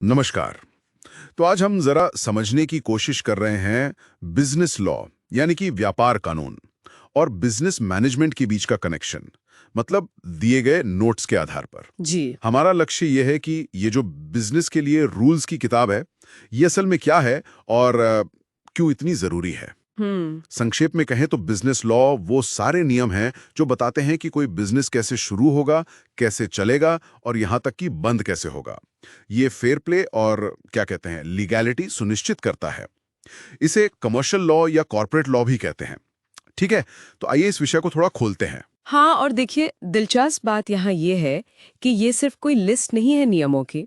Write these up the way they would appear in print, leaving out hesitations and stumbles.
नमस्कार। तो आज हम जरा समझने की कोशिश कर रहे हैं बिजनेस लॉ यानी कि व्यापार कानून और बिजनेस मैनेजमेंट के बीच का कनेक्शन, मतलब दिए गए नोट्स के आधार पर। जी। हमारा लक्ष्य ये है कि ये जो बिजनेस के लिए रूल्स की किताब है, ये असल में क्या है और क्यों इतनी जरूरी है। संक्षेप में कहें तो बिजनेस लॉ वो सारे नियम हैं जो बताते हैं कि कोई बिजनेस कैसे शुरू होगा, कैसे चलेगा और यहां तक कि बंद कैसे होगा। ये फेयर प्ले और क्या कहते हैं लीगैलिटी सुनिश्चित करता है। इसे कमर्शियल लॉ या कॉर्पोरेट लॉ भी कहते हैं। ठीक है, तो आइए इस विषय को थोड़ा खोलते हैं। हाँ, और देखिए दिलचस्प बात यहाँ ये है कि ये सिर्फ कोई लिस्ट नहीं है नियमों की।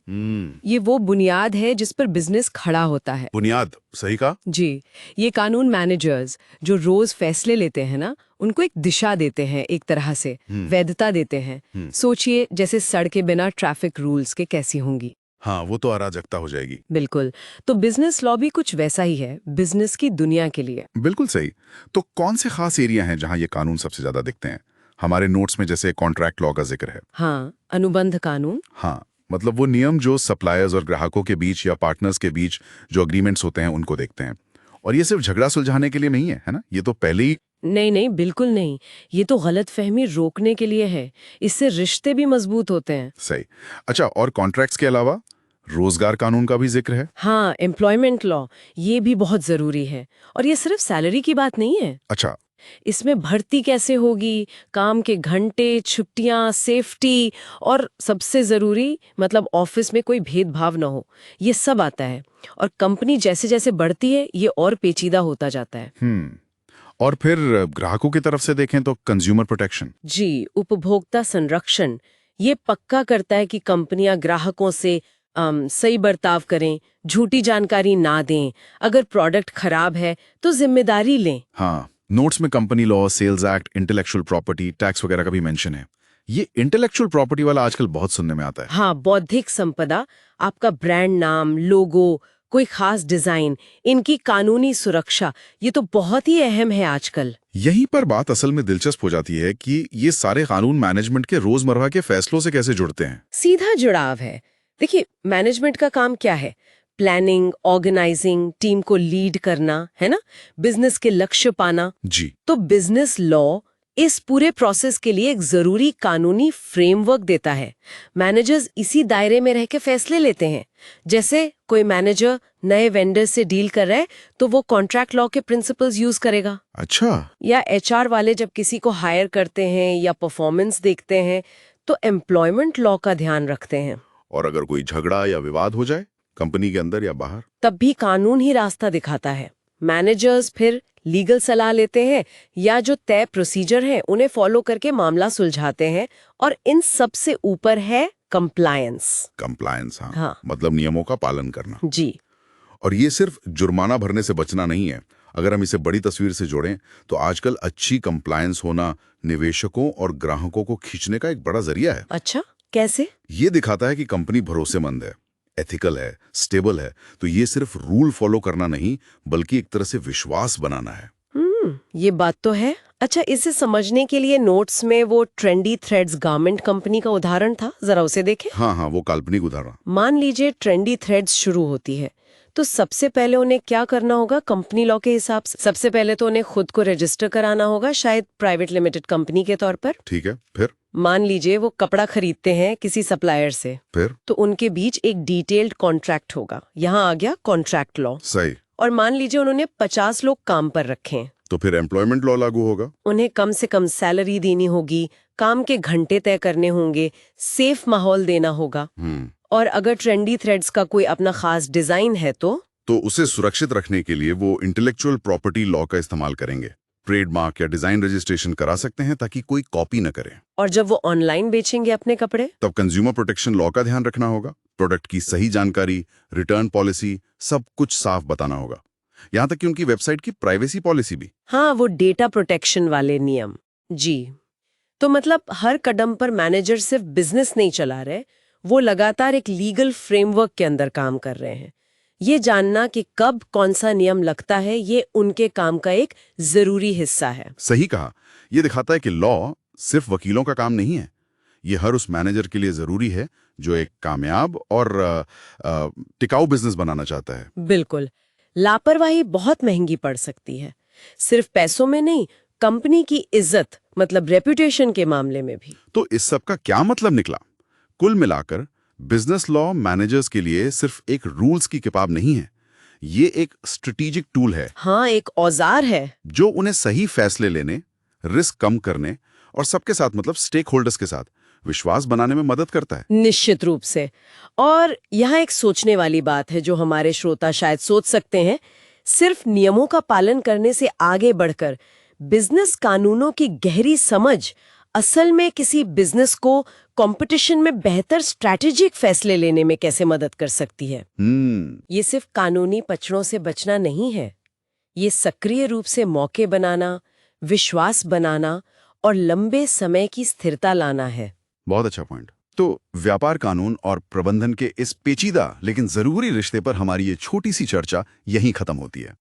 ये वो बुनियाद है जिस पर बिजनेस खड़ा होता है। बुनियाद, सही कहा। जी। ये कानून मैनेजर्स जो रोज फैसले लेते हैं ना, उनको एक दिशा देते हैं, एक तरह से वैधता देते हैं। सोचिए जैसे सड़कें बिना ट्रैफिक रूल्स के कैसी होंगी। हाँ, वो तो अराजकता हो जाएगी। बिल्कुल। तो बिजनेस लॉ भी कुछ वैसा ही है, बिजनेस की दुनिया के लिए। बिल्कुल सही। तो कौन से खास एरिया हैं जहां ये कानून सबसे ज्यादा दिखते हैं? हमारे नोट्स में जैसे कॉन्ट्रैक्ट लॉ का जिक्र है। हाँ, अनुबंध कानून। हाँ, मतलब वो नियम जो सप्लायर्स और ग्राहकों के बीच या पार्टनर्स के बीच जो अग्रीमेंट्स होते हैं उनको देखते हैं। और ये सिर्फ झगड़ा सुलझाने के लिए नहीं है, है ना? ये तो पहले ही। नहीं नहीं, बिल्कुल नहीं। ये तो गलतफहमी रोकने के लिए है। इससे रिश्ते भी मजबूत होते हैं। सही। अच्छा, और कॉन्ट्रैक्ट्स के अलावा रोजगार कानून का भी जिक्र है। हाँ, एम्प्लॉयमेंट लॉ, ये भी बहुत जरूरी है। और ये सिर्फ सैलरी की बात नहीं है। अच्छा। इसमें भर्ती कैसे होगी, काम के घंटे, छुट्टियां, सेफ्टी और सबसे जरूरी मतलब ऑफिस में कोई भेदभाव ना हो, ये सब आता है। और कंपनी जैसे जैसे बढ़ती है ये और पेचीदा होता जाता है। और फिर ग्राहकों की तरफ से देखें तो कंज्यूमर प्रोटेक्शन। जी, उपभोक्ता संरक्षण ये पक्का करता है कि कंपनियां ग्राहकों से सही बर्ताव करें, झूठी जानकारी ना दें, अगर प्रोडक्ट खराब है तो जिम्मेदारी लें। हाँ, नोट्स में company law, sales act, intellectual property, tax वगैरह का भी मेंशन है। ये इंटेलेक्चुअल प्रॉपर्टी वाला आजकल बहुत सुनने में आता है। हाँ, बौद्धिक संपदा, आपका ब्रांड नाम, लोगो, कोई खास डिजाइन, इनकी कानूनी सुरक्षा, ये तो बहुत ही अहम है आजकल। यहीं पर बात असल में दिलचस्प हो जाती है कि ये सारे कानून मैनेजमेंट के रोजमर्रा के फैसलों से कैसे जुड़ते हैं। सीधा जुड़ाव है। देखिए, मैनेजमेंट का काम क्या है? प्लानिंग, ऑर्गेनाइजिंग, टीम को लीड करना, है ना? बिजनेस के लक्ष्य पाना। जी। तो बिजनेस लॉ इस पूरे प्रोसेस के लिए एक जरूरी कानूनी फ्रेमवर्क देता है। मैनेजर्स इसी दायरे में रह के फैसले लेते हैं। जैसे कोई मैनेजर नए वेंडर से डील कर रहा है तो वो कॉन्ट्रैक्ट लॉ के प्रिंसिपल्स यूज करेगा। अच्छा। या एचआर वाले जब किसी को हायर करते हैं या परफॉर्मेंस देखते हैं तो एम्प्लॉयमेंट लॉ का ध्यान रखते हैं। और अगर कोई झगड़ा या विवाद हो जाए कंपनी के अंदर या बाहर, तब भी कानून ही रास्ता दिखाता है। मैनेजर्स फिर लीगल सलाह लेते हैं या जो तय प्रोसीजर हैं उन्हें फॉलो करके मामला सुलझाते हैं। और इन सबसे ऊपर है कंप्लायंस। कंप्लायंस, हाँ, हाँ। मतलब नियमों का पालन करना। जी। और ये सिर्फ जुर्माना भरने से बचना नहीं है। अगर हम इसे बड़ी तस्वीर से जोड़ें तो आजकल अच्छी कंप्लायंस होना निवेशकों और ग्राहकों को खींचने का एक बड़ा जरिया है। अच्छा, कैसे? ये दिखाता है कि कंपनी भरोसेमंद है, एथिकल है, स्टेबल है। तो ये सिर्फ रूल फॉलो करना नहीं बल्कि एक तरह से विश्वास बनाना है। ये बात तो है। अच्छा, इसे समझने के लिए नोट्स में वो ट्रेंडी थ्रेड्स गारमेंट कंपनी का उदाहरण था, जरा उसे देखें। हाँ हाँ, वो काल्पनिक उदाहरण। मान लीजिए ट्रेंडी थ्रेड्स शुरू होती है तो सबसे पहले उन्हें क्या करना होगा कंपनी लॉ के हिसाब से? सबसे पहले तो उन्हें खुद को रजिस्टर कराना होगा, शायद प्राइवेट लिमिटेड कंपनी के तौर पर। ठीक है, फिर? मान लीजिए वो कपड़ा खरीदते हैं किसी सप्लायर से, फिर तो उनके बीच एक डिटेल्ड कॉन्ट्रैक्ट होगा। यहाँ आ गया कॉन्ट्रैक्ट लॉ। सही। और मान लीजिए उन्होंने 50 लोग काम पर रखे हैं, तो फिर एम्प्लॉयमेंट लॉ लागू होगा। उन्हें कम से कम सैलरी देनी होगी, काम के घंटे तय करने होंगे, सेफ माहौल देना होगा। और अगर ट्रेंडी थ्रेड्स का कोई अपना खास डिजाइन है तो उसे सुरक्षित रखने के लिए वो इंटेलेक्चुअल प्रॉपर्टी लॉ का इस्तेमाल करेंगे। ट्रेडमार्क या डिजाइन रजिस्ट्रेशन करा सकते हैं ताकि कोई कॉपी न करे। और जब वो ऑनलाइन बेचेंगे अपने कपड़े, तब कंज्यूमर प्रोटेक्शन लॉ का ध्यान रखना होगा। प्रोडक्ट की सही जानकारी, रिटर्न पॉलिसी, सब कुछ साफ बताना होगा। यहाँ तक कि उनकी वेबसाइट की प्राइवेसी पॉलिसी भी। हाँ, वो डेटा प्रोटेक्शन वाले नियम। जी। तो मतलब हर कदम पर मैनेजर सिर्फ बिजनेस नहीं चला रहे, वो लगातार एक लीगल फ्रेमवर्क के अंदर काम कर रहे हैं। ये जानना कि कब कौन सा नियम लगता है ये उनके काम का एक जरूरी हिस्सा है। सही कहा। ये दिखाता है कि लॉ सिर्फ वकीलों का काम नहीं है। ये हर उस मैनेजर के लिए जरूरी है जो एक कामयाब और टिकाऊ बिजनेस बनाना चाहता है। बिल्कुल। लापरवाही बहुत महंगी पड़ सकती है, सिर्फ पैसों में नहीं, कंपनी की इज्जत मतलब रेपुटेशन के मामले में भी। तो इस सब का क्या मतलब निकला? कुल मिलाकर बिजनेस लॉ मैनेजर्स के लिए सिर्फ एक रूल्स की किताब नहीं है, ये एक स्ट्रेटेजिक टूल है। हाँ, एक औजार है। जो उन्हें सही फैसले लेने, रिस्क कम करने और सबके साथ मतलब स्टेक होल्डर्स के साथ विश्वास बनाने में मदद करता है। निश्चित रूप से। और यहाँ एक सोचने वाली बात है जो हमारे श्रोता शायद सोच सकते हैं, सिर्फ नियमों का पालन करने से आगे बढ़कर बिजनेस कानूनों की गहरी समझ असल में किसी बिजनेस को कंपटीशन में बेहतर स्ट्रैटेजिक फैसले लेने में कैसे मदद कर सकती है। ये सिर्फ कानूनी पचड़ों से बचना नहीं है, ये सक्रिय रूप से मौके बनाना, विश्वास बनाना और लंबे समय की स्थिरता लाना है। बहुत अच्छा पॉइंट। तो व्यापार कानून और प्रबंधन के इस पेचीदा लेकिन जरूरी रिश्ते पर हमारी ये छोटी सी चर्चा यहीं खत्म होती है।